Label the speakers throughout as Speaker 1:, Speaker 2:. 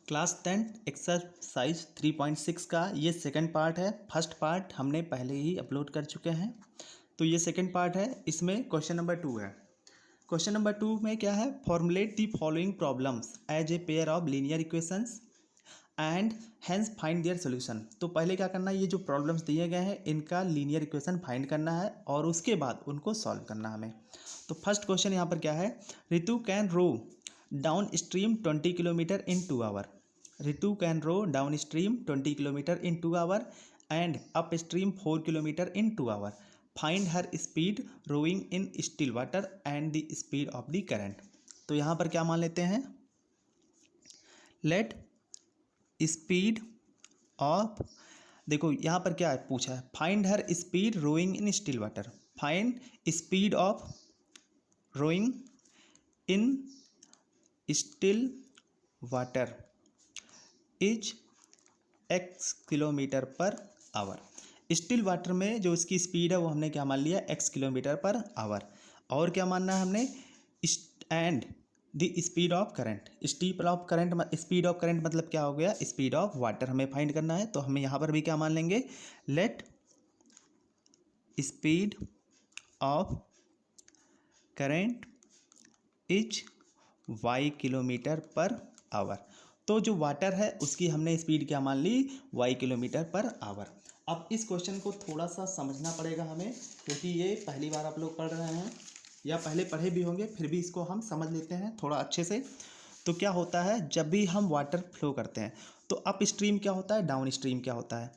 Speaker 1: Class 10 exercise 3.6 का ये second part है। फर्स्ट पार्ट हमने पहले ही अपलोड कर चुके हैं, तो ये सेकंड पार्ट है। इसमें क्वेश्चन नंबर 2 है। क्वेश्चन नंबर 2 में क्या है, formulate the following problems as a pair of linear equations and hence find their solution. तो पहले क्या करना है, ये जो प्रॉब्लम्स दिए गए हैं इनका लीनियर इक्वेशन फाइंड करना है और उसके बाद उनको सॉल्व करना है हमें। तो फर्स्ट क्वेश्चन यहाँ पर क्या है, Ritu can row downstream 20 kilometre in 2 hour. Ritu can row downstream 20 kilometre in 2 hour and upstream 4 kilometre in 2 hour. Find her speed rowing in still water and the speed of the current. तो यहाँ पर क्या मान लेते हैं, let speed of, देखो यहाँ पर क्या है पूछा है, find her speed rowing in still water. Find speed of rowing in still water is x kilometre per hour. Still water में जो इसकी स्पीड है वो हमने क्या मान लिया, x किलोमीटर पर आवर। और क्या मानना है हमने, and the speed of current. Speed of current मतलब क्या हो गया, स्पीड ऑफ वाटर हमें फाइंड करना है। तो हमें यहाँ पर भी क्या मान लेंगे, let speed of current is y kilometre per our. तो जो वाटर है उसकी हमने स्पीड क्या मान ली, y किलोमीटर पर आवर। अब इस क्वेश्चन को थोड़ा सा समझना पड़ेगा हमें, क्योंकि ये पहली बार आप लोग पढ़ रहे हैं या पहले पढ़े भी होंगे, फिर भी इसको हम समझ लेते हैं थोड़ा अच्छे से। तो क्या होता है, जब भी हम वाटर फ्लो करते हैं तो अप स्ट्रीम क्या होता है, डाउन स्ट्रीम क्या होता है।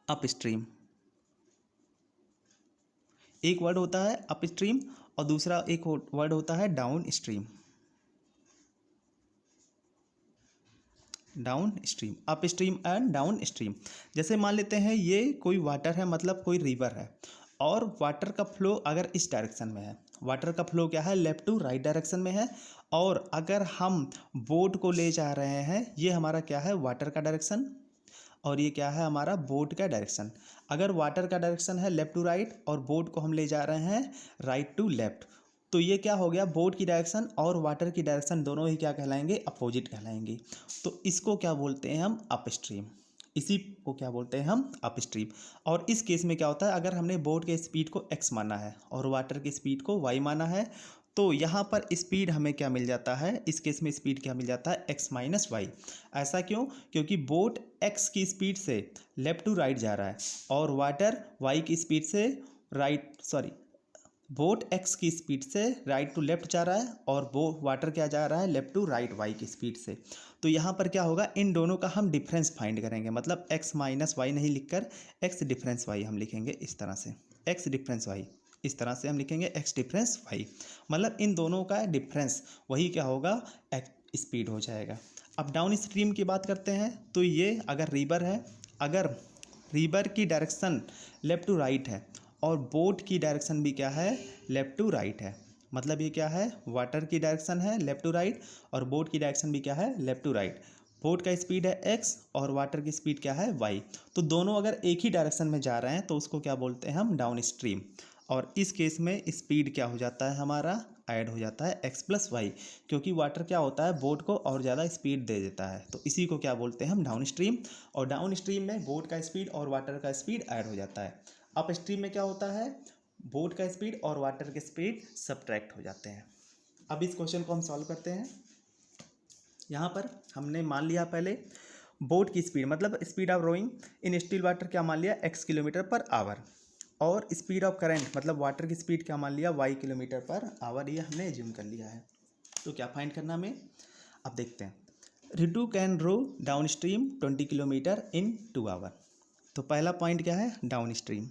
Speaker 1: अप स्ट्रीम एक वर्ड होता है अप स्ट्रीम और दूसरा एक वर्ड होता है down stream. Down stream, up stream and down stream. जैसे मान लेते हैं ये कोई वाटर है, मतलब कोई रिवर है, और वाटर का फ्लो अगर इस डायरेक्शन में है, वाटर का फ्लो क्या है, लेफ्ट टू राइट डायरेक्शन में है। और अगर हम बोट को ले जा रहे हैं, ये हमारा क्या है, वाटर का डायरेक्शन, और ये क्या है हमारा बोट का डायरेक्शन। अगर वाटर का डायरेक्शन है लेफ्ट टू राइट और बोट को हम ले जा रहे हैं राइट टू लेफ्ट, तो ये क्या हो गया, बोट की डायरेक्शन और वाटर की डायरेक्शन दोनों ही क्या कहलाएंगे, अपोजिट कहलाएंगे। तो इसको क्या बोलते हैं हम, अप स्ट्रीम। इसी को क्या बोलते हैं हम, अप स्ट्रीम। और इस केस में क्या होता है, अगर हमने बोट के स्पीड को x माना है और वाटर की स्पीड को y माना है, तो यहाँ पर स्पीड हमें क्या मिल जाता है, इस केस में स्पीड क्या मिल जाता है, x माइनस वाई। ऐसा क्यों, क्योंकि बोट x की स्पीड से लेफ्ट टू राइट जा रहा है और वाटर y की स्पीड से बोट x की स्पीड से राइट टू लेफ्ट जा रहा है और वो वाटर क्या जा रहा है, लेफ्ट टू राइट y की स्पीड से। तो यहाँ पर क्या होगा, इन दोनों का हम डिफरेंस फाइंड करेंगे, मतलब x माइनस वाई नहीं लिखकर x डिफरेंस y हम लिखेंगे इस तरह से, x डिफरेंस y, इस तरह से हम लिखेंगे x डिफरेंस y। मतलब इन दोनों का डिफरेंस वही क्या होगा, स्पीड हो जाएगा। अब डाउन स्ट्रीम की बात करते हैं, तो ये अगर रिवर है, अगर रिवर की डायरेक्शन लेफ्ट टू राइट है और बोट की डायरेक्शन भी क्या है, लेफ्ट टू राइट है, मतलब ये क्या है, वाटर की डायरेक्शन है लेफ्ट टू राइट और बोट की डायरेक्शन भी क्या है, लेफ्ट टू राइट। बोट का स्पीड है x और वाटर की स्पीड क्या है, y। तो दोनों अगर एक ही डायरेक्शन में जा रहे हैं तो उसको क्या बोलते हैं हम, डाउन स्ट्रीम। और इस केस में स्पीड क्या हो जाता है हमारा, ऐड हो जाता है x प्लस वाई, क्योंकि वाटर क्या होता है, बोट को और ज़्यादा स्पीड दे देता है। तो इसी को क्या बोलते हैं हम, डाउन स्ट्रीम। और डाउन स्ट्रीम में बोट का स्पीड और वाटर का स्पीड ऐड हो जाता है। अप स्ट्रीम में क्या होता है, बोट का स्पीड और वाटर के स्पीड सब्ट्रैक्ट हो जाते हैं। अब इस क्वेश्चन को हम सॉल्व करते हैं। यहाँ पर हमने मान लिया पहले बोट की स्पीड, मतलब speed of rowing in still water क्या मान लिया, x किलोमीटर पर आवर। और स्पीड ऑफ करंट मतलब वाटर की स्पीड क्या मान लिया, y किलोमीटर पर आवर, ये हमने एज्यूम कर लिया है। तो क्या फाइंड करना हमें, अब देखते हैं। Ritu can row downstream 20 kilometre in 2 hour. तो पहला पॉइंट क्या है, डाउन स्ट्रीम।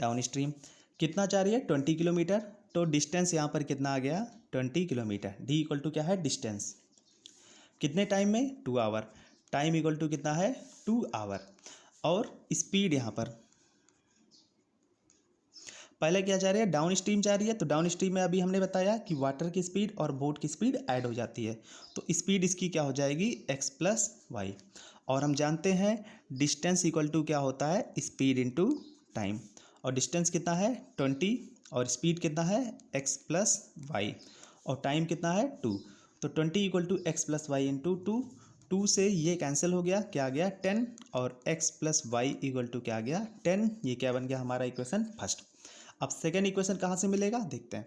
Speaker 1: डाउन स्ट्रीम कितना चाह रही है, 20 किलोमीटर। तो डिस्टेंस यहाँ पर कितना आ गया, 20 किलोमीटर। डी इक्वल टू क्या है, डिस्टेंस, कितने टाइम में, 2 आवर। टाइम इक्वल टू कितना है, 2 आवर। और स्पीड यहाँ पर पहले क्या चाह रही है, डाउन स्ट्रीम चाह रही है। तो डाउन स्ट्रीम में अभी हमने बताया कि वाटर की स्पीड और बोट की स्पीड ऐड हो जाती है, तो स्पीड इसकी क्या हो जाएगी, x प्लस वाई। और हम जानते हैं डिस्टेंस इक्वल टू क्या होता है, स्पीड इनटू टाइम। और डिस्टेंस कितना है, 20 और स्पीड कितना है, x प्लस वाई। और टाइम कितना है 2। तो 20 equal to X plus Y into 2, 2 से ये कैंसिल हो गया, क्या आ गया 10, और x plus Y equal to क्या आ गया 10। ये क्या बन गया हमारा इक्वेशन फर्स्ट। अब सेकेंड इक्वेशन कहाँ से मिलेगा देखते हैं।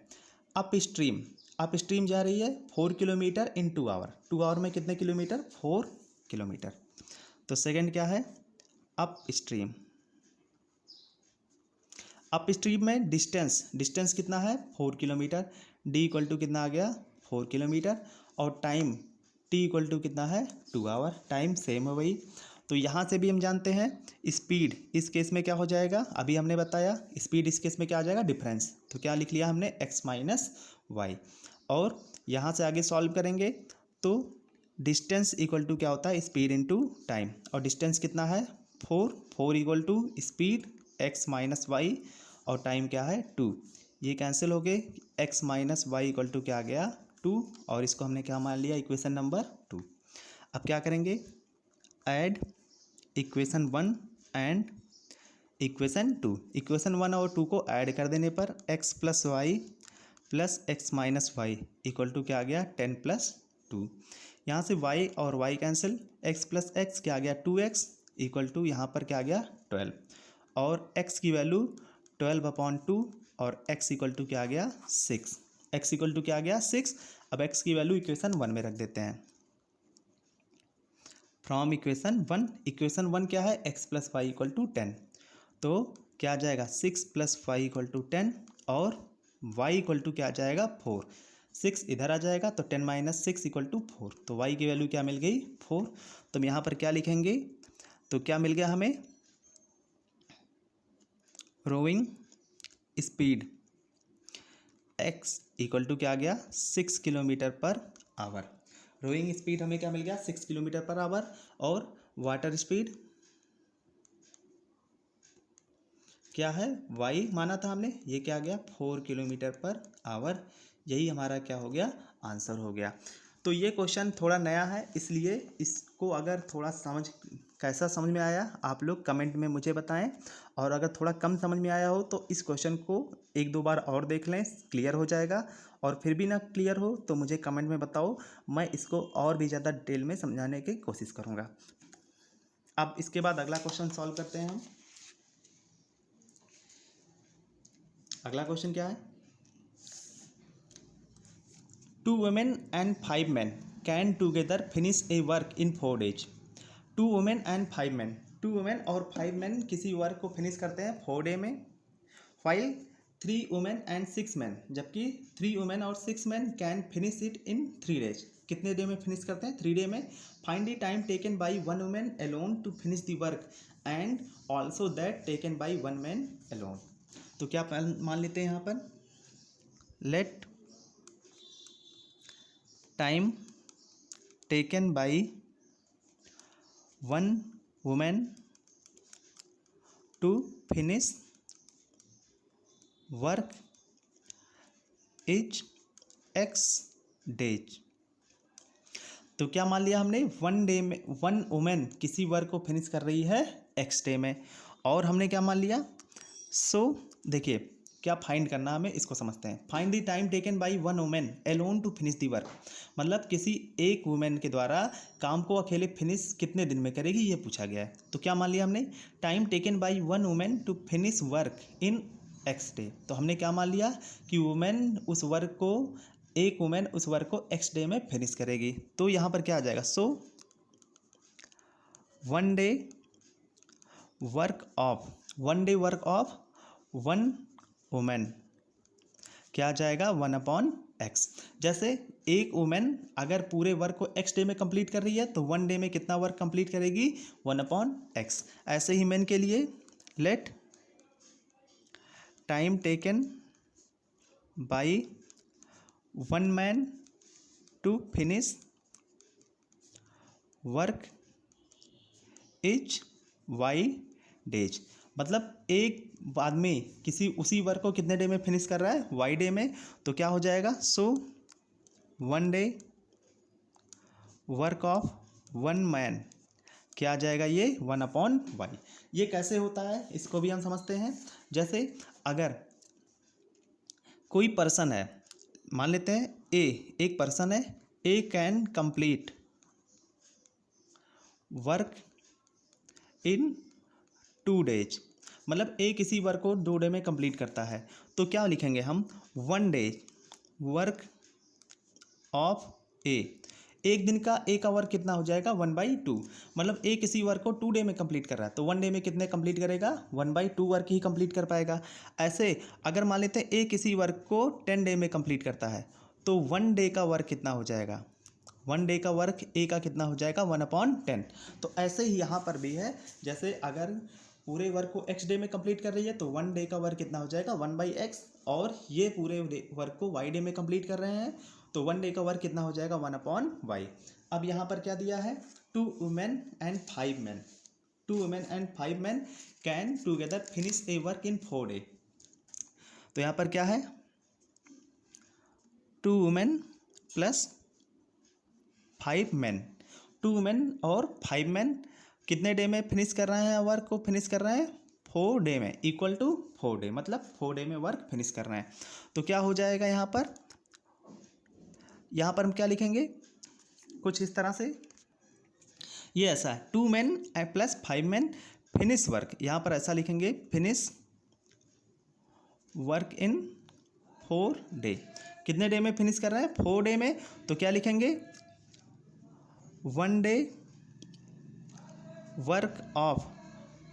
Speaker 1: अप स्ट्रीम जा रही है 4 किलोमीटर इन 2 आवर, 2 आवर में कितने किलोमीटर 4 किलोमीटर। तो सेकेंड क्या है अप स्ट्रीम में डिस्टेंस कितना है 4 किलोमीटर, डी इक्वल टू कितना आ गया 4 किलोमीटर, और टाइम टी इक्वल टू कितना है 2 आवर, टाइम सेम है वही। तो यहाँ से भी हम जानते हैं स्पीड इस केस में क्या हो जाएगा, अभी हमने बताया स्पीड इस केस में क्या आ जाएगा डिफरेंस। तो क्या लिख लिया हमने x माइनस वाई, और यहाँ से आगे सॉल्व करेंगे तो डिस्टेंस इक्वल टू क्या होता है स्पीड इनटू टाइम, और डिस्टेंस कितना है 4 equal to speed x minus Y, और टाइम क्या है 2। ये कैंसिल हो गए, x minus Y equal to क्या आ गया 2, और इसको हमने क्या मान लिया इक्वेशन नंबर 2। अब क्या करेंगे add equation 1 and equation 2। Equation 1 और 2 को ऐड कर देने पर x plus Y plus X minus Y equal to क्या आ गया 10 प्लस 2। यहाँ से y और y cancel, x plus x क्या आ गया 2x इक्वल टू यहाँ पर क्या आ गया 12, और x की वैल्यू 12/2, और x इक्वल टू क्या आ गया 6, x इक्वल टू क्या आ गया 6। अब x की वैल्यू इक्वेशन 1 में रख देते हैं। फ्रॉम इक्वेशन 1 क्या है x plus Y equal to 10, तो क्या आ जाएगा 6 प्लस वाई इक्वल टू 10, और y इक्वल टू क्या आ जाएगा 4, 6 इधर आ जाएगा तो 10 माइनस 6 इक्वल टू 4, तो y की वैल्यू क्या मिल गई 4। तो हम यहाँ पर क्या लिखेंगे, तो क्या मिल गया हमें rowing speed x equal to क्या आ गया 6 kilometre per our. Rowing speed हमें क्या मिल गया 6 किलोमीटर पर आवर, और वाटर स्पीड क्या है y माना था हमने, ये क्या आ गया 4 किलोमीटर पर आवर। यही हमारा क्या हो गया आंसर हो गया। तो ये क्वेश्चन थोड़ा नया है, इसलिए इसको अगर थोड़ा कैसा समझ में आया आप लोग कमेंट में मुझे बताएं, और अगर थोड़ा कम समझ में आया हो तो इस क्वेश्चन को 1-2 बार और देख लें, क्लियर हो जाएगा। और फिर भी ना क्लियर हो तो मुझे कमेंट में बताओ, मैं इसको और भी ज़्यादा डिटेल में समझाने की कोशिश करूँगा। अब इसके बाद अगला क्वेश्चन सॉल्व करते हैं हम। अगला क्वेश्चन क्या है, 2 women and 5 men can together finish a work in 4 days। 2 women and 5 men, 2 women और 5 men किसी वर्क को फिनिश करते हैं 4 डे में, while 3 women and 6 men, जबकि 3 women और 6 men can finish it in 3 days। कितने डे में फिनिश करते हैं 3 डे में। Find the time taken by 1 woman alone to finish the work and also that taken by 1 man alone। तो क्या मान लेते हैं यहाँ पर, let time taken by 1 woman to finish work is x days. तो क्या मान लिया हमने 1 डे में 1 वुमेन किसी वर्क को फिनिश कर रही है x डे में, और हमने क्या मान लिया देखिए क्या फाइंड करना हमें इसको समझते हैं। Find the time taken by 1 women alone to finish the work, मतलब किसी एक वुमेन के द्वारा काम को अकेले फिनिश कितने दिन में करेगी ये पूछा गया है। तो क्या मान लिया हमने time taken by 1 women to finish work in x day, तो हमने क्या मान लिया कि एक वुमेन उस वर्क को x डे में फिनिश करेगी। तो यहाँ पर क्या आ जाएगा 1 डे वर्क ऑफ 1 वुमेन क्या आ जाएगा 1/x। जैसे एक वुमेन अगर पूरे वर्क को x डे में कंप्लीट कर रही है तो 1 डे में कितना वर्क कंप्लीट करेगी 1/x। ऐसे ही मैन के लिए let time taken by 1 man to finish work is y days, मतलब एक आदमी उसी वर्क को कितने डे में फिनिश कर रहा है y डे में। तो क्या हो जाएगा 1 डे वर्क ऑफ 1 मैन क्या आ जाएगा ये 1/y। ये कैसे होता है इसको भी हम समझते हैं। जैसे अगर कोई पर्सन है, मान लेते हैं ए एक पर्सन है, A can complete work in 2 days, मतलब ए किसी वर्क को 2 डे में कंप्लीट करता है। तो क्या लिखेंगे हम, 1 day वर्क ऑफ ए, एक दिन का ए का वर्क कितना हो जाएगा 1/2, मतलब ए किसी वर्क को 2 डे में कंप्लीट कर रहा है तो 1 डे में कितने कंप्लीट करेगा 1/2 वर्क ही कंप्लीट कर पाएगा। ऐसे अगर मान लेते हैं ए किसी वर्क को 10 डे में कंप्लीट करता है तो 1 डे का वर्क कितना हो जाएगा, 1 डे का वर्क ए का कितना हो जाएगा 1/10। तो ऐसे ही यहाँ पर भी है, जैसे अगर पूरे वर्क को x डे में कंप्लीट कर रही है तो 1 डे का वर्क कितना हो जाएगा 1/x, और ये पूरे वर्क को y डे में कंप्लीट कर रहे हैं तो 1 डे का वर्क कितना हो जाएगा 1/y। अब यहाँ पर क्या दिया है, 2 women and 5 men, 2 women and 5 men can together finish a work in 4 day. तो यहाँ पर क्या है, 2 women प्लस 5 men, 2 women और 5 men कितने डे में फिनिश कर रहे हैं, वर्क को फिनिश कर रहे हैं 4 डे में, इक्वल टू 4 डे, मतलब 4 डे में वर्क फिनिश कर रहे हैं। तो क्या हो जाएगा यहाँ पर हम क्या लिखेंगे, कुछ इस तरह से, ये ऐसा है 2 men plus 5 men finish work, यहाँ पर ऐसा लिखेंगे फिनिश वर्क इन 4 डे, कितने डे में फिनिश कर रहे हैं 4 डे में। तो क्या लिखेंगे 1 day work of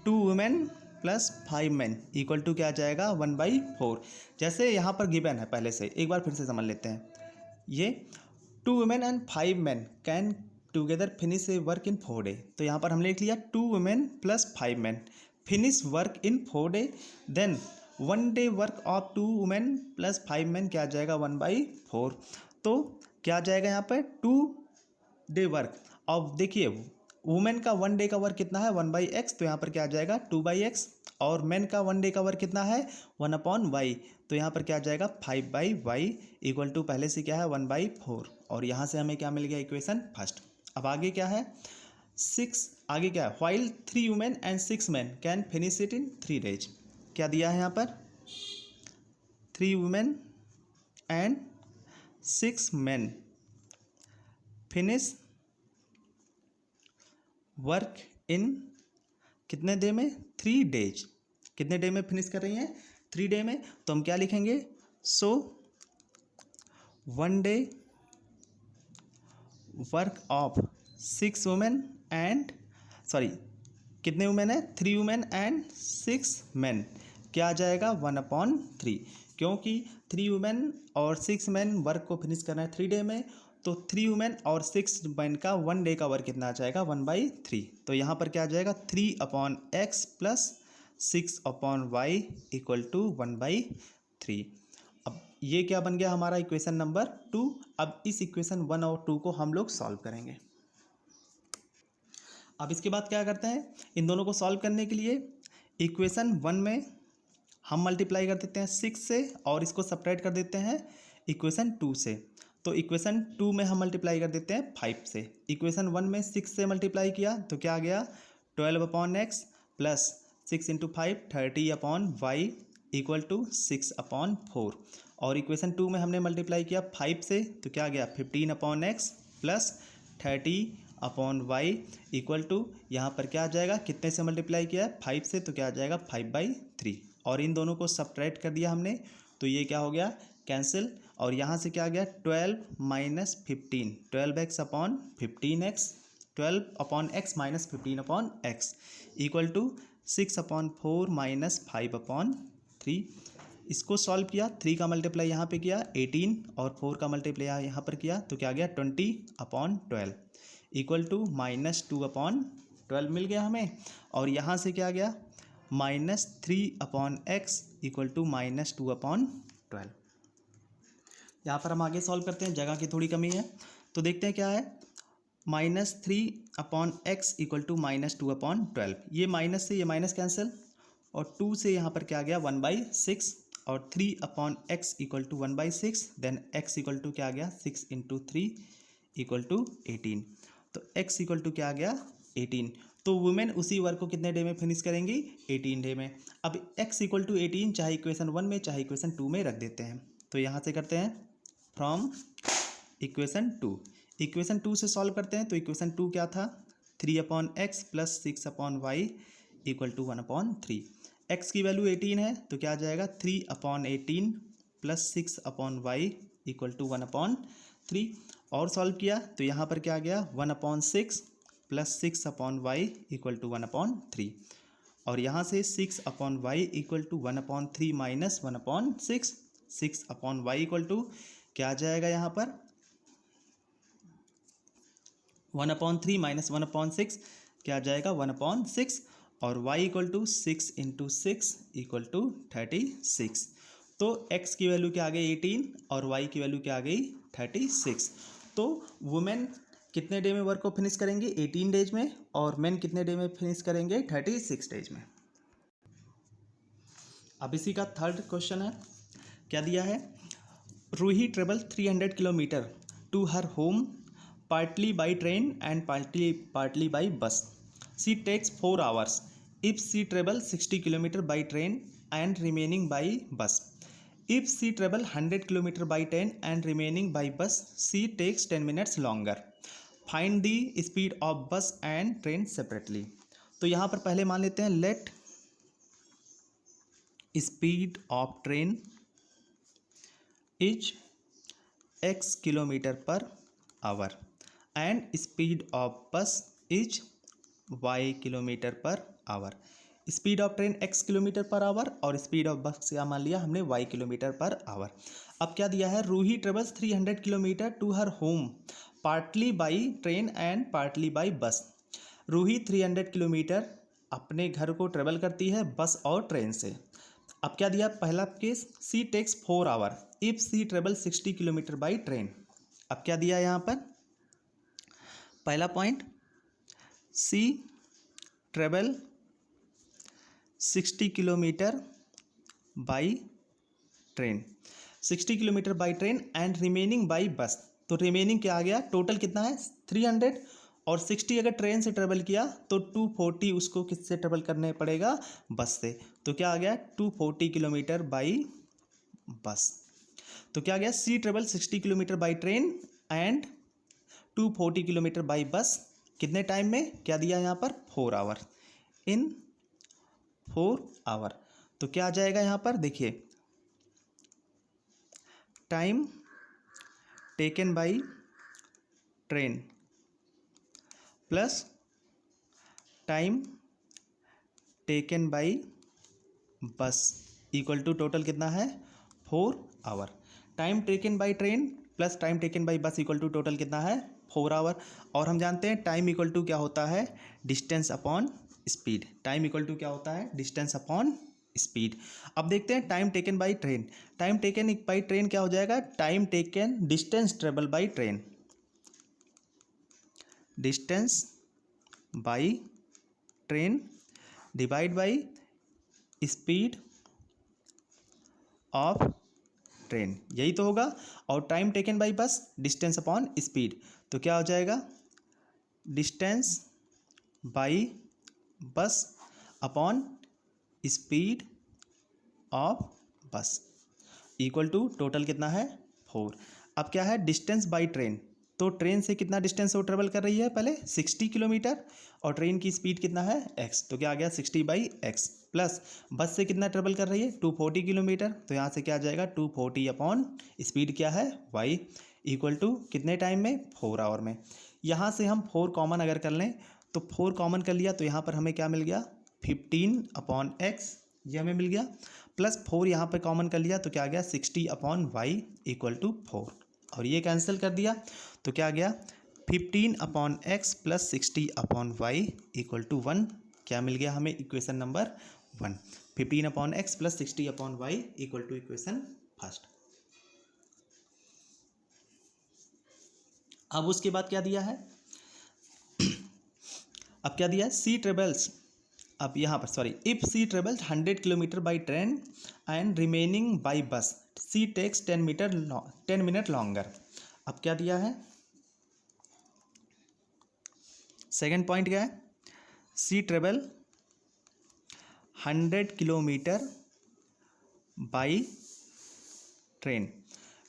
Speaker 1: 2 women plus 5 men equal to क्या आ जाएगा 1/4। जैसे यहाँ पर गिवन है पहले से, एक बार फिर से समझ लेते हैं, ये 2 women and 5 men can together finish a work in 4 day. तो यहाँ पर हमने लिख लिया 2 women plus 5 men finish work in 4 day, then 1 day work of 2 women plus 5 men क्या आ जाएगा 1/4। तो क्या आ जाएगा यहाँ पर 2 डे वर्क, अब देखिए वुमेन का 1 डे का वर्क कितना है 1/x, तो यहाँ पर क्या आ जाएगा 2/x, और मैन का 1 डे का वर्क कितना है 1/y, तो यहाँ पर क्या आ जाएगा 5/y इक्वल टू पहले से क्या है 1/4, और यहाँ से हमें क्या मिल गया इक्वेशन फर्स्ट। अब आगे क्या है 6, आगे क्या है, while 3 women and 6 men can finish it in 3 days, क्या दिया है यहाँ पर 3 women and 6 men finish work इन कितने डे में 3 days, कितने डे में फिनिश कर रही हैं 3 डे में। तो हम क्या लिखेंगे, सो 1 day work of 6 women and sorry कितने वुमेन है 3 women एंड 6 men क्या आ जाएगा 1/3, क्योंकि 3 women और 6 men वर्क को फिनिश करना है 3 डे में, तो 3 women और 6 men का 1 डे का वर्क कितना आ जाएगा 1/3। तो यहाँ पर क्या आ जाएगा 3/x plus 6/y equal to 1/3। अब ये क्या बन गया हमारा इक्वेशन नंबर 2। अब इस इक्वेशन 1 और 2 को हम लोग सॉल्व करेंगे। अब इसके बाद क्या करते हैं, इन दोनों को सॉल्व करने के लिए इक्वेशन 1 में हम मल्टीप्लाई कर देते हैं 6 से, और इसको सब्ट्रैक्ट कर देते हैं इक्वेशन 2 से। तो इक्वेशन 2 में हम मल्टीप्लाई कर देते हैं 5 से, इक्वेशन 1 में 6 से मल्टीप्लाई किया तो क्या आ गया 12/x plus 6 × 5 30/y equal to 6/4, और इक्वेशन 2 में हमने मल्टीप्लाई किया 5 से तो क्या आ गया 15/x plus 30/y equal to, यहाँ पर क्या आ जाएगा, कितने से मल्टीप्लाई किया है 5 से, तो क्या आ जाएगा 5/3, और इन दोनों को सब्ट्रैक्ट कर दिया हमने तो ये क्या हो गया कैंसिल, और यहाँ से क्या आ गया 12 - 15 12x/15x 12/x minus 15/x equal to 6/4 minus 5/3। इसको सॉल्व किया, 3 का मल्टीप्लाई यहाँ पे किया 18 और 4 का मल्टीप्लाई यहाँ पर किया तो क्या आ गया 20/12 इक्वल टू -2/12 मिल गया हमें, और यहाँ से क्या आ गया -3/x इक्वल टू -2/12। यहाँ पर हम आगे सॉल्व करते हैं, जगह की थोड़ी कमी है तो देखते हैं क्या है, -3/x इक्वल टू -2/12, ये माइनस से ये माइनस कैंसिल, और 2 से यहाँ पर क्या आ गया 1/6, और 3/x equal to 1/6, then x equal to क्या आ गया 6 × 3 इक्वल टू 18, तो x इक्वल टू क्या आ गया 18। तो वुमेन उसी वर्क को कितने डे में फिनिश करेंगी 18 डे में। अब x इक्वल टू 18 चाहे इक्वेशन 1 में चाहे इक्वेशन 2 में रख देते हैं, तो यहाँ से करते हैं फ्रॉम इक्वेशन 2। इक्वेशन 2 से सॉल्व करते हैं तो इक्वेशन 2 क्या था, 3/x plus 6/y equal to 1/3। x की वैल्यू 18 है तो क्या आ जाएगा 3/18 प्लस 6/y इक्वल टू 1/3। और सॉल्व किया तो यहाँ पर क्या आ गया 1/6 प्लस 6/y इक्वल टू 1/3। और यहाँ से 6/y equal to 1/3 minus 1/6, 6/y equal to क्या आ जाएगा यहाँ पर 1/3 माइनस 1/6 क्या आ जाएगा 1/6, और y equal to 6 into 6 equal to 36। तो x की वैल्यू क्या आ गई 18 और y की वैल्यू क्या आ गई 36। तो वुमेन कितने डे में वर्क को फिनिश करेंगे 18 डेज में, और मेन कितने डे में फिनिश करेंगे 36 डेज में। अब इसी का थर्ड क्वेश्चन है, क्या दिया है, Ruhi travel 300 kilometre to her home partly by train and partly by bus. She takes 4 hours if she travel 60 km by train and remaining by bus. If she travel 100 km by train and remaining by bus, she takes 10 minutes longer. Find the speed of bus and train separately. तो यहाँ पर पहले मान लेते हैं let speed of train is x kilometre per hour and speed of bus is y kilometre per hour. Speed of train x kilometre per hour और speed of bus क्या मान लिया हमने y किलोमीटर पर आवर। अब क्या दिया है, Ruhi travels 300 kilometre to her home partly by train and partly by bus. Ruhi 300 kilometre अपने घर को ट्रेवल करती है बस और ट्रेन से। अब क्या दिया पहला case, she takes 4 hour if she travel 60 kilometre by train. अब क्या दिया यहाँ पर पहला point, she travel 60 kilometre by train, 60 kilometre by train and remaining by bus. तो रिमेनिंग क्या आ गया, टोटल कितना है 300, और 60 अगर ट्रेन से ट्रेवल किया तो 240 उसको किससे ट्रेवल करने पड़ेगा, बस से। तो क्या आ गया 240 किलोमीटर बाई बस। तो क्या आ गया, she travel 60 kilometre by train and 240 kilometre by bus, कितने टाइम में, क्या दिया यहाँ पर 4 आवर, इन 4 आवर। तो क्या आ जाएगा यहाँ पर देखिए, time taken by train plus time taken by bus equal to total कितना है 4 hour. Time taken by train plus time taken by bus equal to total कितना है 4 आवर। और हम जानते हैं टाइम इक्वल टू क्या होता है, distance upon speed. Time equal to क्या होता है, डिस्टेंस अपॉन स्पीड। अब देखते हैं time taken by train. Time taken by train क्या हो जाएगा, time taken distance travel by train, distance by train divide by speed of train, यही तो होगा। और time taken by bus distance upon speed, तो क्या हो जाएगा distance by bus upon speed of bus equal to total कितना है 4। अब क्या है डिस्टेंस बाई ट्रेन, तो ट्रेन से कितना डिस्टेंस वो ट्रेवल कर रही है पहले 60 किलोमीटर, और ट्रेन की स्पीड कितना है x, तो क्या आ गया 60 बाई एक्स, प्लस बस से कितना ट्रेवल कर रही है 240 किलोमीटर, तो यहाँ से क्या आ जाएगा 240 अपॉन स्पीड क्या है y इक्वल टू कितने टाइम में 4 आवर में। यहाँ से हम 4 कॉमन अगर कर लें तो 4 कॉमन कर लिया तो यहाँ पर हमें क्या मिल गया 15 अपॉन x, ये हमें मिल गया, प्लस 4 यहाँ पर कॉमन कर लिया तो क्या आ गया 60 अपॉन y इक्वल टू 4, और ये कैंसिल कर दिया तो क्या आ गया 15 upon X plus 60 upon Y equal to 1, क्या मिल गया हमें equation number 1। 15 upon X plus 60 upon Y equal to equation first. अब उसके बाद क्या दिया है, अब क्या दिया है सी ट्रेवल्स, अब यहाँ पर sorry, if she travels 100 kilometre by train and remaining by bus she takes 10 minute longer. अब क्या दिया है सेकेंड पॉइंट क्या है, she travel 100 kilometre by train,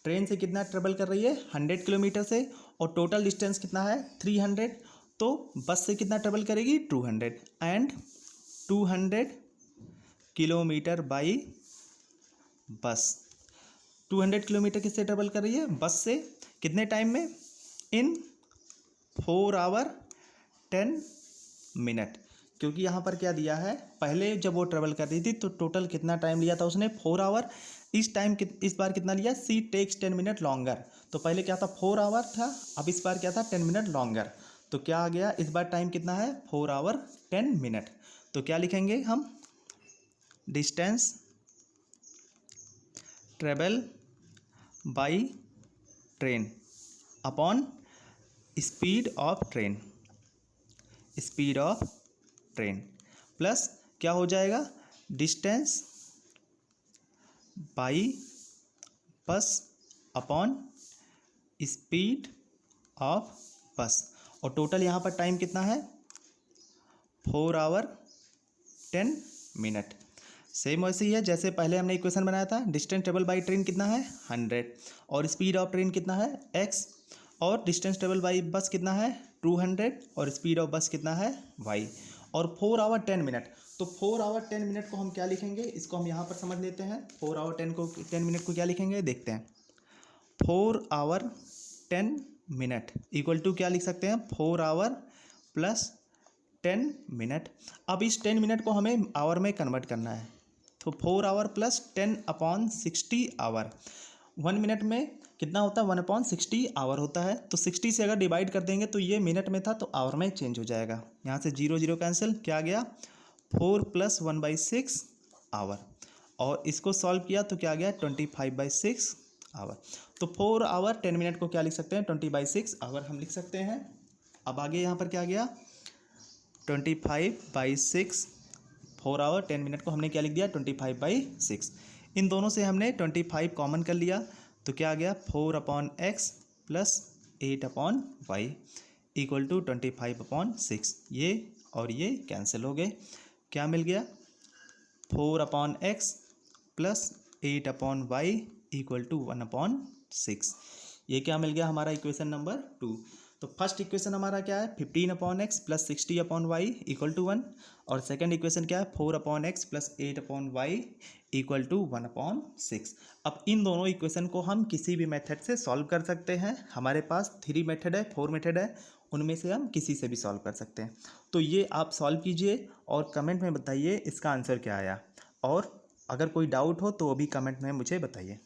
Speaker 1: train से कितना ट्रेवल कर रही है 100 किलोमीटर से, और टोटल डिस्टेंस कितना है 300, तो बस से कितना ट्रेवल करेगी 200, एंड 200 किलोमीटर बाई बस। 200 किलोमीटर किससे ट्रेवल कर रही है बस से, कितने टाइम में, इन 4 आवर 10 मिनट। क्योंकि यहाँ पर क्या दिया है, पहले जब वो ट्रेवल कर रही थी तो टोटल कितना टाइम लिया था उसने 4 आवर, इस बार कितना लिया, सी टेक्स 10 मिनट लॉन्गर। तो पहले क्या था 4 आवर था, अब इस बार क्या था 10 मिनट लॉन्गर। तो क्या आ गया, इस बार टाइम कितना है 4 आवर 10 मिनट। तो क्या लिखेंगे हम, distance travel by train upon speed of train, speed of train, plus क्या हो जाएगा, distance by bus upon speed of बस। और टोटल यहाँ पर टाइम कितना है 4 आवर 10 मिनट। सेम वैसे ही है जैसे पहले हमने इक्वेशन बनाया था, डिस्टेंस ट्रेवल बाई ट्रेन कितना है 100, और स्पीड ऑफ ट्रेन कितना है x, और डिस्टेंस ट्रेवल बाई बस कितना है 200, और स्पीड ऑफ बस कितना है y, और 4 आवर 10 मिनट। तो 4 आवर 10 मिनट को हम क्या लिखेंगे, इसको हम यहाँ पर समझ लेते हैं। 4 आवर 10 मिनट को क्या लिखेंगे, देखते हैं। 4 आवर 10 मिनट इक्वल टू क्या लिख सकते हैं, 4 आवर प्लस 10 मिनट। अब इस 10 मिनट को हमें आवर में कन्वर्ट करना है, तो 4 आवर प्लस 10/60 आवर। 1 मिनट में कितना होता है 1/60 आवर होता है। तो 60 से अगर डिवाइड कर देंगे तो ये मिनट में था तो आवर में चेंज हो जाएगा। यहाँ से 0 0 कैंसिल, क्या आ गया 4 + 1/6 आवर, और इसको सॉल्व किया तो क्या आ गया 25/6 आवर। तो 4 आवर 10 मिनट को क्या लिख सकते हैं 20/6 आवर हम लिख सकते हैं। अब आगे यहाँ पर क्या आ गया 25/6, 4 आवर 10 मिनट को हमने क्या लिख दिया 25/6। इन दोनों से हमने 25 कॉमन कर लिया तो क्या आ गया 4/x plus 8/y equal to 25/6। ये और ये कैंसिल हो गए, क्या मिल गया 4/x plus 8/y equal to 1/6। ये क्या मिल गया हमारा इक्वेशन नंबर 2। तो फर्स्ट इक्वेशन हमारा क्या है 15/x plus 60/y equal to 1, और सेकंड इक्वेशन क्या है 4/x plus 8/y equal to 1/6। अब इन दोनों इक्वेशन को हम किसी भी मेथड से सॉल्व कर सकते हैं। हमारे पास 3 मेथड है, 4 मेथड है, उनमें से हम किसी से भी सॉल्व कर सकते हैं। तो ये आप सॉल्व कीजिए और कमेंट में बताइए इसका आंसर क्या आया, और अगर कोई डाउट हो तो वो भी कमेंट में मुझे बताइए।